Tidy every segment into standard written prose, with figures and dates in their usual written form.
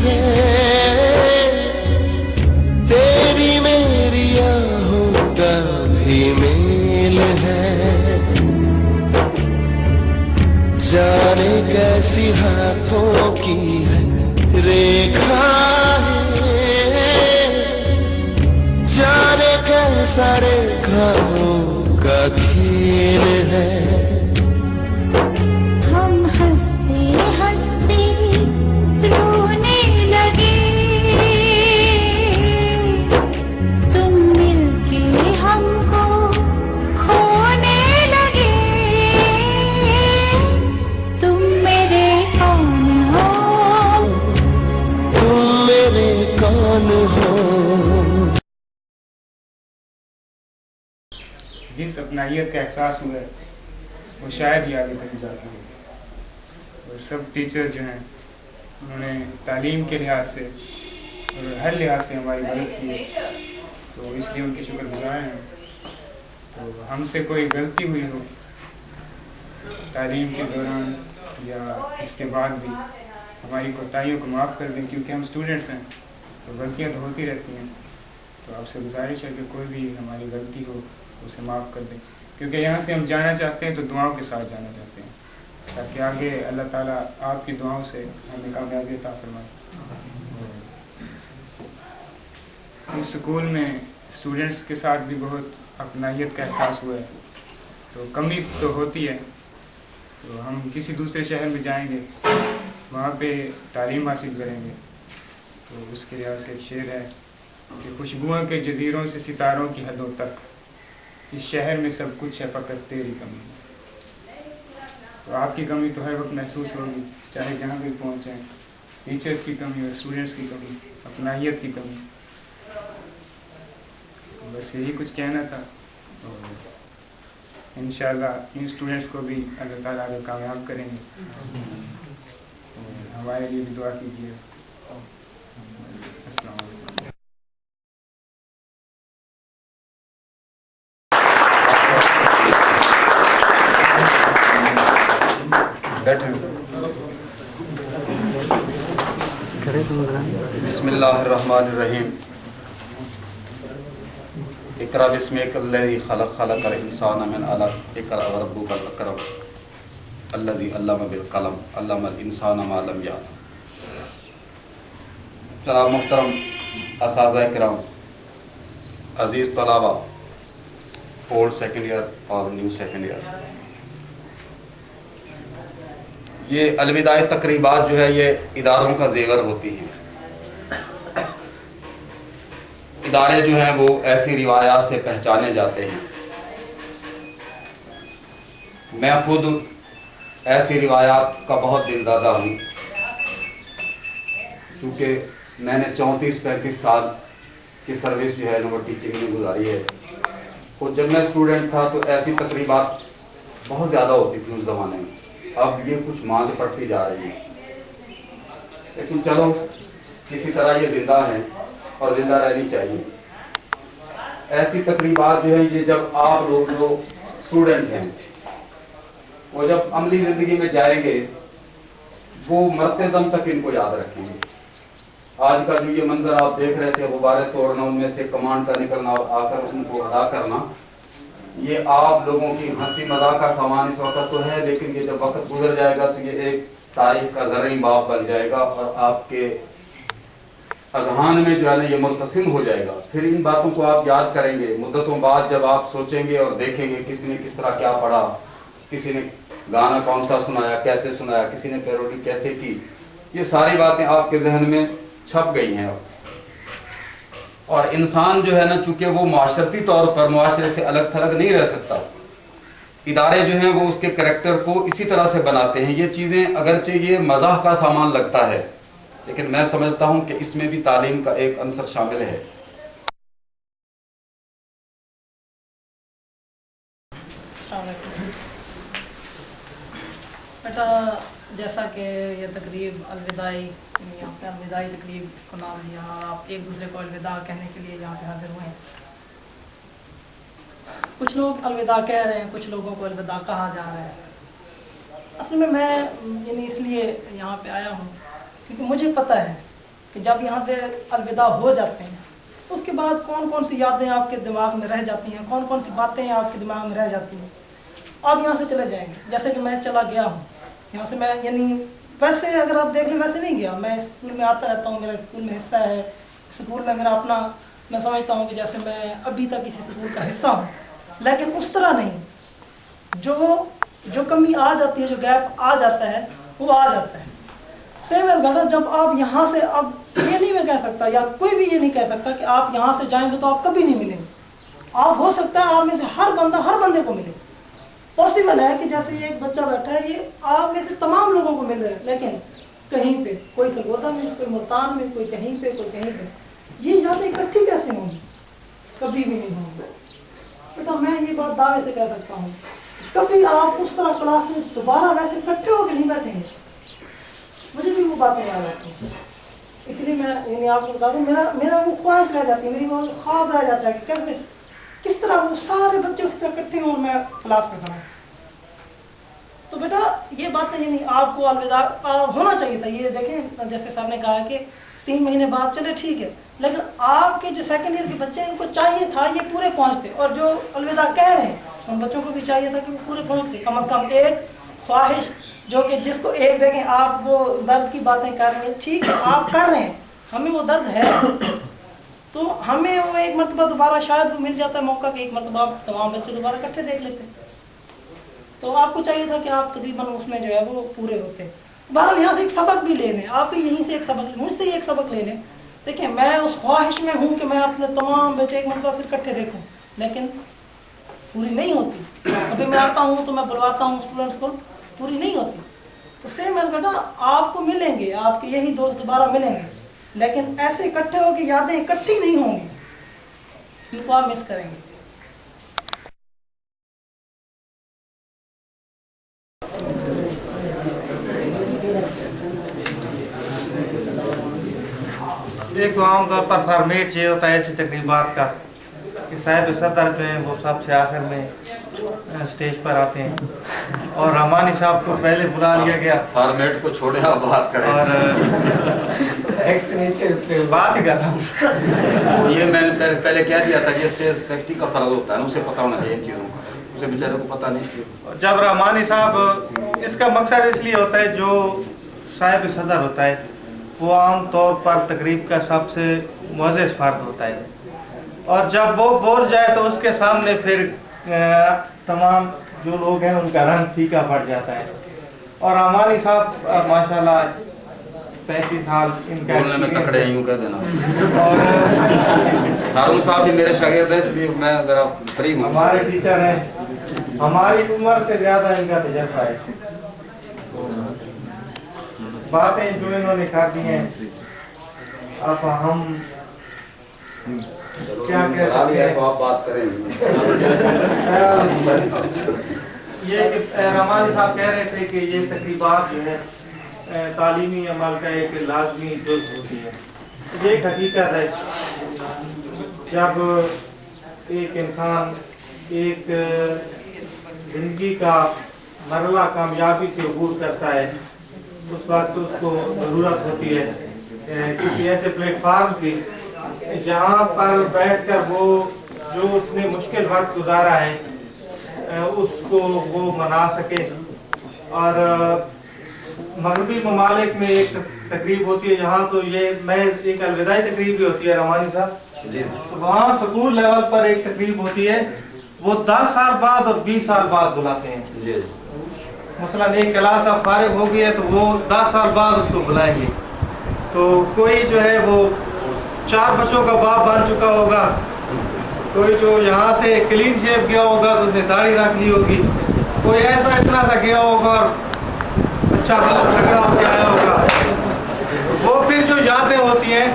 है, तेरी मेरी आहों का भी मेल है। जाने कैसी हाथों की है रेखा है, जाने कैसा रेखाओं का खेल है। हम हंसते हंसते रोने लगे, तुम मिलके हमको खोने लगे। तुम मेरे कौन हो, तुम मेरे कौन हो। जिस अपनाइयत का एहसास हुआ है वो शायद ही आगे तक जाती है। और सब टीचर जो हैं उन्होंने तालीम के लिहाज से और हर लिहाज से हमारी मदद की है, तो इसलिए उनके शुक्रगुजार हैं। तो हमसे कोई गलती हुई हो तालीम के दौरान या इसके बाद भी, हमारी कोताहियों को माफ़ कर दें, क्योंकि हम स्टूडेंट्स हैं तो गलतियाँ तो होती रहती हैं। तो आपसे गुजारिश है कि कोई भी हमारी गलती हो तो उसे माफ़ कर दें, क्योंकि यहाँ से हम जाना चाहते हैं तो दुआओं के साथ जाना चाहते हैं, ताकि आगे अल्लाह ताला आपकी दुआओं से हमें कामयाबी अता फरमाए। इस स्कूल में स्टूडेंट्स के साथ भी बहुत अपनाइयत का एहसास हुआ है। तो कमी तो होती है, तो हम किसी दूसरे शहर में जाएंगे, वहाँ पे तालीम हासिल करेंगे। तो उसके लिहाज से एक शेर है कि खुशबुओं के जजीरों से सितारों की हदों तक, इस शहर में सब कुछ है फकत तेरी कमी। तो आपकी कमी तो हर वक्त महसूस होगी, चाहे जहाँ भी पहुँचें। टीचर्स की कमी और स्टूडेंट्स की कमी, अपनाइयत की कमी। तो बस यही कुछ कहना था। और इंशाअल्लाह इन स्टूडेंट्स को भी अल्लाह ताला आगे कामयाब करेंगे। और हमारे लिए भी दुआ कीजिए। अस्सलाम वालेकुम। बिस्मिल्लाहिर्रहमानिर्रहीम। इक़रा बिस्मिकल्लज़ी खलक़ खलक़ल इंसान मिन अलक़, इक़रा व रब्बुकल अकरम अल्लज़ी अल्लम बिल क़लम अल्लमल इंसान मा लम यअलम। जनाब मुहतरम असातिज़ा किराम, अज़ीज़ तलबा, ओल्ड सेकेंड ईयर और न्यू सेकेंड ईयर, ये अलविदाई तकरीबात जो है ये इदारों का जेवर होती हैं। इदारे जो हैं वो ऐसी रिवायात से पहचाने जाते हैं। मैं खुद ऐसी रिवायात का बहुत दिलदादा हूँ, क्योंकि मैंने 34-35 साल की सर्विस जो है वो टीचिंग में गुजारी है। और जब मैं स्टूडेंट था तो ऐसी तकरीबात बहुत ज़्यादा होती थी उस ज़माने में। अब ये कुछ मांझ पड़ती जा रही है, लेकिन चलो किसी तरह ये जिंदा है और जिंदा रहनी चाहिए। ऐसी तकरीबात जो है ये जब आप लोग जो स्टूडेंट्स हैं वो जब अमली ज़िंदगी में जाएंगे वो मरते दम तक इनको याद रखेंगे। आज का जो ये मंजर आप देख रहे थे, गुब्बारे तोड़ना, उनमें से कमांड का निकलना और आकर उनको अदा करना, ये आप लोगों की हंसी मजाक का सामान इस वक्त तो है, लेकिन ये जब वक्त गुजर जाएगा तो ये एक तारीख का ज़रई बाब बन जाएगा और आपके अजहान में जो है ना ये मुर्तसिम हो जाएगा। फिर इन बातों को आप याद करेंगे मुद्दतों बाद, जब आप सोचेंगे और देखेंगे किसी ने किस तरह क्या पढ़ा, किसी ने गाना कौन सा सुनाया, कैसे सुनाया, किसी ने पैरोडी कैसे की, ये सारी बातें आपके जहन में छप गई हैं। और इंसान जो है ना, चूंकि वो माशरती तौर पर मुआशरे से अलग थलग नहीं रह सकता, इदारे जो हैं वो उसके करैक्टर को इसी तरह से बनाते हैं। ये चीज़ें अगरचे ये मज़ाह का सामान लगता है, लेकिन मैं समझता हूं कि इसमें भी तालीम का एक अंसर शामिल है। बेटा, जैसा कि ये तकरीब अलविदाई, यहाँ पे अलविदाई तकरीब को नाम दिया, आप एक दूसरे को अलविदा कहने के लिए यहाँ पे हाजिर हुए हैं। कुछ लोग अलविदा कह रहे हैं, कुछ लोगों को अलविदा कहा जा रहा है। असल में मैं इसलिए यहाँ पे आया हूँ क्योंकि मुझे पता है کہ جب यहाँ से अलविदा हो जाते हैं उसके बाद कौन कौन सी यादें आपके दिमाग में रह जाती हैं, कौन कौन सी बातें आपके दिमाग में रह जाती हैं। आप यहाँ से चले जाएंगे, जैसे कि मैं चला गया हूँ यहाँ से, मैं यानी वैसे अगर आप देख लें वैसे नहीं गया, मैं स्कूल में आता रहता हूँ, मेरा स्कूल में हिस्सा है, स्कूल में मेरा अपना, मैं समझता हूँ कि जैसे मैं अभी तक इसी स्कूल का हिस्सा हूँ, लेकिन उस तरह नहीं। जो कमी आ जाती है, जो गैप आ जाता है वो आ जाता है। सेम एज घटा जब आप यहाँ से, अब ये नहीं मैं कह सकता या कोई भी ये नहीं कह सकता कि आप यहाँ से जाएंगे तो आप कभी नहीं मिलेंगे। आप हो सकता है आप में से हर बंदे को मिले। पॉसिबल है कि जैसे ये एक बच्चा बैठा है, ये आप में से तमाम लोगों को मिल रहा है, लेकिन कहीं पे कोई सरगोदा में, कोई मुल्तान में, कोई कहीं पे, कोई कहीं पे, ये यादें इकट्ठी कैसे होंगी? कभी भी नहीं होंगी। बेटा मैं ये बात दावे से कह सकता हूँ, कभी आप उस तरह क्लास में दोबारा वैसे इकट्ठे होकर नहीं बैठेंगे। मुझे भी वो बातें याद आती हैं, इसलिए मैं यानी आपको बता दूँ, मेरा वो ख्वाहिश रह जाती है, मेरी वो ख्वाब रह जाता है कि कैसे किस तरह वो सारे बच्चे उस तरह इकट्ठे हों और मैं क्लास में खड़ा। तो बेटा ये बातें यानी आपको अलविदा होना चाहिए था। ये देखें जैसे सर ने कहा कि 3 महीने बाद चले ठीक है, लेकिन आपके जो सेकेंड ईयर के बच्चे हैं उनको चाहिए था ये पूरे पहुँचते, और जो अलविदा कह रहे हैं उन बच्चों को भी चाहिए था कि वो पूरे पहुँचते। कम से कम एक ख्वाहिश जो कि जिसको एक देखें, आप वो दर्द की बातें कर रहे हैं, ठीक है आप कर रहे हैं, हमें वो दर्द है, तो हमें वो एक मरतबा दोबारा शायद मिल जाता है मौका कि एक मरतबा तमाम बच्चे दोबारा इकट्ठे देख लेते। तो आपको चाहिए था कि आप तकरीबन उसमें जो है वो पूरे होते। बहरहाल यहाँ से एक सबक भी ले लें, आप भी यहीं से एक सबक, मुझसे ही एक सबक ले लें। देखिए मैं उस ख्वाहिश में हूँ कि मैं अपने तमाम बच्चे एक मरतबा फिर इकट्ठे देखूँ, लेकिन पूरी नहीं होती। अभी मैं आता हूँ तो मैं बुलवाता हूँ स्टूडेंट्स को, पूरी नहीं होती। तो सेम बेटा आपको मिलेंगे, आपके यही दोस्त दोबारा मिलेंगे, लेकिन ऐसे इकट्ठे हो कि यादें इकट्ठी नहीं होंगी, इनको आप मिस करेंगे। एक तो आमतौर पर फॉर्मेट ये होता है ऐसी तकरीबात का कि साहिब सदर जो है वो सबसे आखिर में स्टेज पर आते हैं और रहमानी साहब को पहले बुला लिया गया। फॉर्मेट को छोड़े आप बात करें। और बात ही कर रहा हूँ। ये मैंने पहले कह दिया था, ये सेफ्टी का फर्ज होता है, उसे पता होना चाहिए इन चीज़ों का, उसे बेचारे को पता नहीं। जब रहमानी साहब, इसका मकसद इसलिए होता है जो साहिब सदर होता है वो आम तौर पर तकरीब का सबसे मुअज़्ज़ज़ फर्द होता है, और जब वो बोल जाए तो उसके सामने फिर तमाम जो लोग हैं उनका रंग फीका पड़ जाता है। और हमारी साहब माशाल्लाह 35 साल इनका बोलने में तकड़े यूं कह देना। और हारून साहब भी मेरे शागिर्द हैं, इसलिए मैं जरा फ्री हूँ। हमारे टीचर हैं, हमारी उम्र से ज़्यादा इनका तजर्बा है। बातें जो इन्होंने कहा दी हैं, अब हम क्या कह सकते हैं, तो आप बात करें। ये कि रहमानी साहब कह रहे थे कि ये तकरीबात जो है तालीमी अमल का एक लाजमी जुज़ होती है। ये एक हकीकत है, जब एक इंसान एक ज़िंदगी का मरला कामयाबी से अबूर करता है उस वक्त उसको ज़रूरत होती है किसी ऐसे प्लेटफार्म की जहाँ पर बैठकर वो जो उसने मुश्किल वक्त गुजारा है उसको वो मना सके। और मगरबी ममालिक में एक तकरीब होती है जहाँ तो ये मैं एक अलविदाई तकरीब भी होती है रवानी साहब, तो वहाँ स्कूल लेवल पर एक तकरीब होती है, वो 10 साल बाद और 20 साल बाद बुलाते हैं। मसलन एक क्लास अब फारिग हो गई है तो वो 10 साल बाद उसको बुलाएंगे। तो कोई जो है वो 4 बच्चों का बाप बन चुका होगा, कोई जो यहाँ से क्लीन शेव गया होगा तो उसने दाढ़ी रख ली होगी, कोई ऐसा इतना सा गया होगा और अच्छा तगड़ा होकर आया होगा। वो फिर जो यादें होती हैं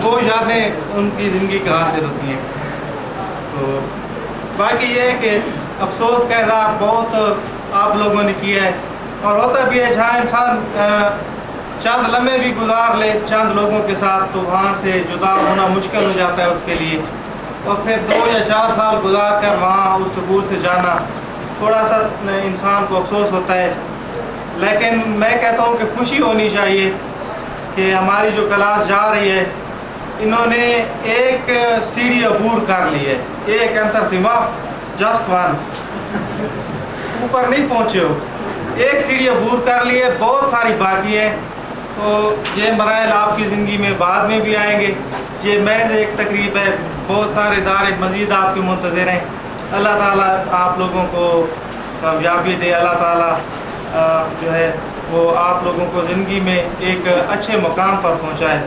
वो यादें उनकी ज़िंदगी का हासिल होती हैं। तो बाकी ये है कि अफसोस का इज़हार बहुत आप लोगों ने किया है, और होता भी है जहाँ इंसान चंद लम्हे भी गुजार ले चंद लोगों के साथ तो वहाँ से जुदा होना मुश्किल हो जाता है उसके लिए, और फिर 2 या 4 साल गुजार कर वहाँ उस स्कूल से जाना थोड़ा सा इंसान को अफसोस होता है। लेकिन मैं कहता हूँ कि खुशी होनी चाहिए کہ ہماری جو کلاس جا رہی ہے انہوں نے ایک سیڑھی عبور کر لی ہے, ایک انتر سیما جسٹ ون, اوپر نہیں پہنچے ہو, ایک سیڑھی عبور کر لی ہے, بہت ساری باقی ہے. تو یہ مراحل آپ کی زندگی میں بعد میں بھی آئیں گے. یہ محض ایک تقریب ہے, بہت سارے ادارے مزید آپ کے منتظر ہیں. اللہ تعالیٰ آپ لوگوں کو کامیابی دے, اللہ تعالیٰ جو ہے وہ آپ لوگوں کو زندگی میں ایک اچھے مقام پر پہنچائے.